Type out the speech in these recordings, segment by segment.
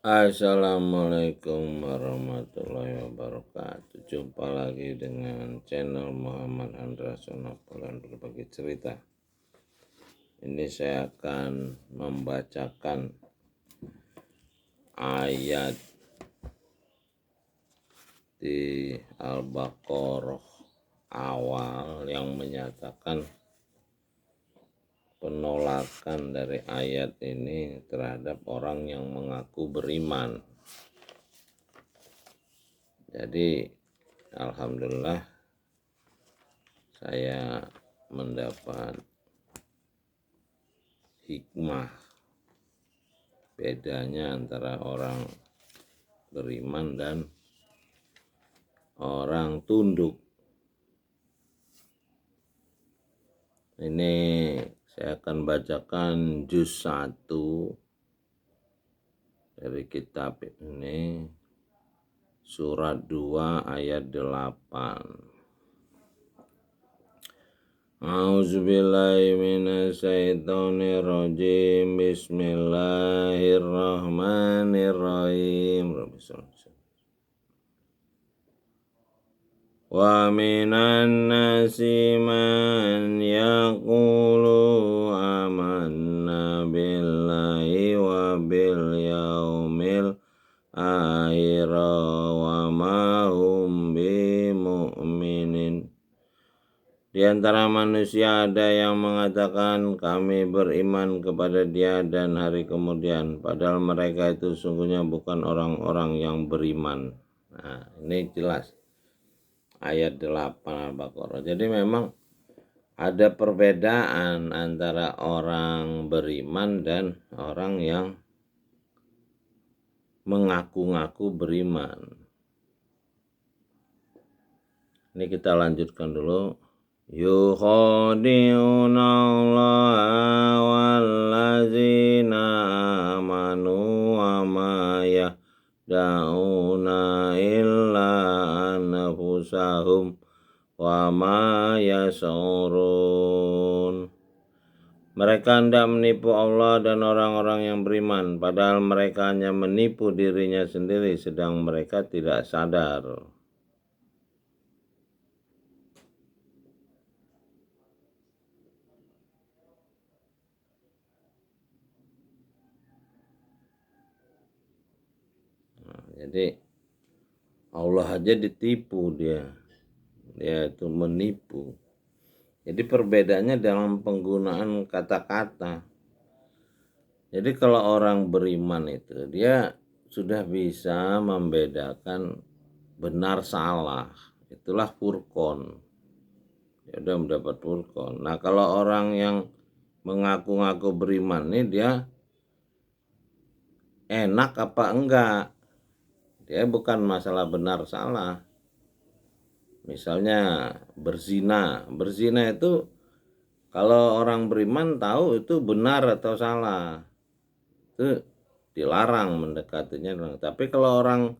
Assalamualaikum warahmatullahi wabarakatuh. Jumpa lagi dengan channel Muhammad Andra Sonapolan berbagi cerita. Ini saya akan membacakan ayat di Al-Baqarah awal yang menyatakan penolakan dari ayat ini terhadap orang yang mengaku beriman. Jadi alhamdulillah saya mendapat hikmah bedanya antara orang beriman dan orang tunduk. Ini saya akan bacakan juz 1 dari kitab ini, surat 2 ayat 8. A'udzubillahi minasyaitonirrajim. Bismillahirrahmanirrahim. Wa minan nasi man yaqulu amanna billahi wa bil yaumil akhir wa ma hum bimu'minin. Di antara manusia ada yang mengatakan kami beriman kepada Dia dan hari kemudian, padahal mereka itu sungguhnya bukan orang-orang yang beriman. Nah, ini jelas ayat 8 Al-Baqarah. Jadi memang ada perbedaan antara orang beriman dan orang yang mengaku-ngaku beriman. Ini kita lanjutkan dulu. Yukhadi'una Allah wallazina amanu wa ma yahda'una illa anfusahum wa ma yash'urun. Mereka hendak menipu Allah dan orang-orang yang beriman, padahal mereka hanya menipu dirinya sendiri sedang mereka tidak sadar. Jadi Allah aja ditipu, dia itu menipu. Jadi perbedaannya dalam penggunaan kata-kata. Jadi kalau orang beriman itu dia sudah bisa membedakan benar salah. Itulah furqon. Dia udah mendapat furqon. Nah, kalau orang yang mengaku-ngaku beriman ini dia enak apa enggak? Dia bukan masalah benar salah. Misalnya berzina itu kalau orang beriman tahu itu benar atau salah, itu dilarang mendekatinya. Tapi kalau orang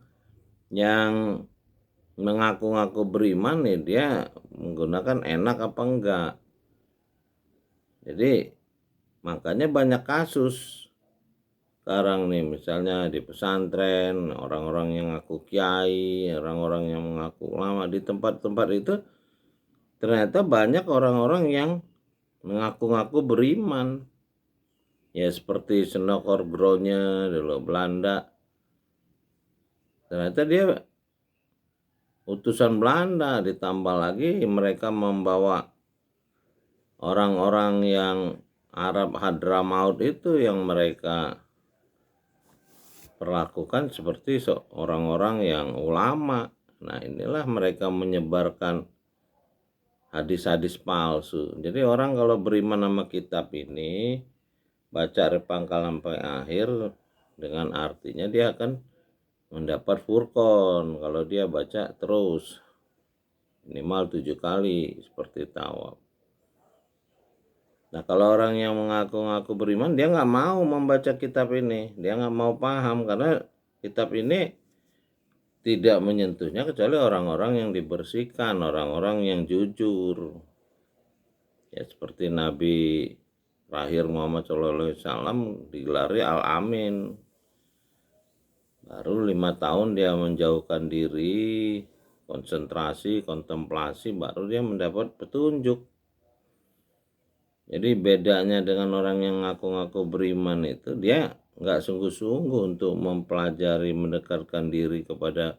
yang mengaku-ngaku beriman nih, dia menggunakan enak apa enggak. Jadi makanya banyak kasus sekarang nih, misalnya di pesantren, orang-orang yang ngaku kiai, orang-orang yang mengaku ulama, di tempat-tempat itu ternyata banyak orang-orang yang mengaku-ngaku beriman. Ya seperti Senokor Gronya dulu Belanda. Ternyata dia utusan Belanda, ditambah lagi mereka membawa orang-orang yang Arab Hadramaut itu yang mereka perlakukan seperti orang-orang yang ulama. Nah, inilah mereka menyebarkan hadis-hadis palsu. Jadi orang kalau beriman sama kitab ini, baca dari pangkal sampai akhir dengan artinya, dia akan mendapat furqon kalau dia baca terus minimal 7 kali seperti tawaf. Nah, kalau orang yang mengaku-ngaku beriman, dia nggak mau membaca kitab ini, dia nggak mau paham karena kitab ini tidak menyentuhnya kecuali orang-orang yang dibersihkan, orang-orang yang jujur. Ya seperti Nabi terakhir Muhammad SAW digelari Al-Amin. Baru 5 tahun dia menjauhkan diri, konsentrasi, kontemplasi, baru dia mendapat petunjuk. Jadi bedanya dengan orang yang ngaku-ngaku beriman itu, dia nggak sungguh-sungguh untuk mempelajari, mendekatkan diri kepada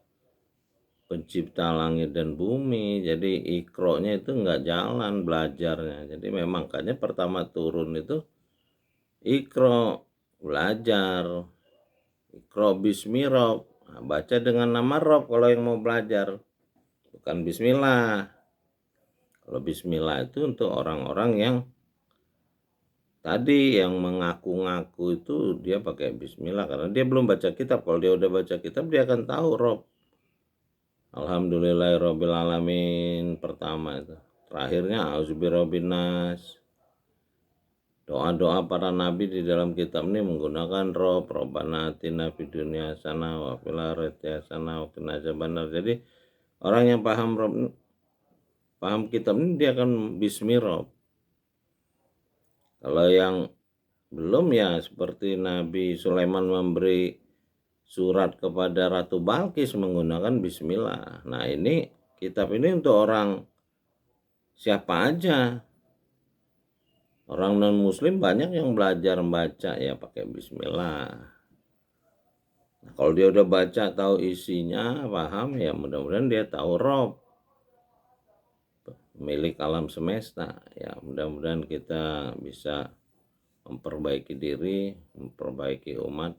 pencipta langit dan bumi. Jadi ikronya itu nggak jalan belajarnya. Jadi memang makanya pertama turun itu ikro, belajar. Ikro bismi Rob. Nah, baca dengan nama Rob kalau yang mau belajar. Bukan bismillah. Kalau bismillah itu untuk orang-orang yang tadi yang mengaku-ngaku itu dia pakai bismillah karena dia belum baca kitab. Kalau dia udah baca kitab dia akan tahu Rob. Alhamdulillahirabbil alamin pertama itu. Terakhirnya auzubirobinas. Doa-doa para nabi di dalam kitab ini menggunakan Rob, Robbana atina fid dunya hasanah wa fil akhirati hasanah wa qina adzabannar. Jadi orang yang paham Rob, paham kitab ini dia akan bismi Rob. Kalau yang belum ya seperti Nabi Sulaiman memberi surat kepada Ratu Balkis menggunakan bismillah. Nah ini kitab ini untuk orang siapa aja. Orang non muslim banyak yang belajar membaca ya pakai bismillah. Nah, kalau dia udah baca tahu isinya, paham ya mudah-mudahan dia tahu Rob, milik alam semesta. Ya mudah-mudahan kita bisa memperbaiki diri, memperbaiki umat,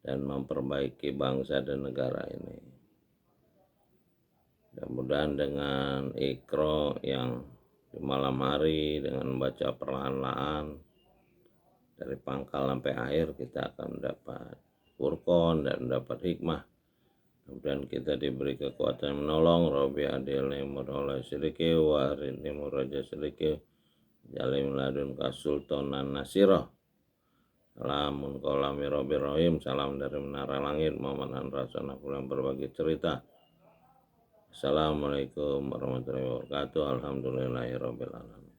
dan memperbaiki bangsa dan negara ini. Mudah-mudahan dengan ikro yang di malam hari dengan membaca perlahan-lahan dari pangkal sampai akhir kita akan mendapat furqan dan mendapat hikmah. Kemudian kita diberi kekuatan menolong. Robi adilni murala syiriki wa arini muraja syiriki jalim ladun kasultanan nasirah. Salamun kolami Robi Rahim. Salam dari menara langit Muhammad Rasana pulang berbagi cerita. Assalamualaikum warahmatullahi wabarakatuh. Alhamdulillahirabbil alamin.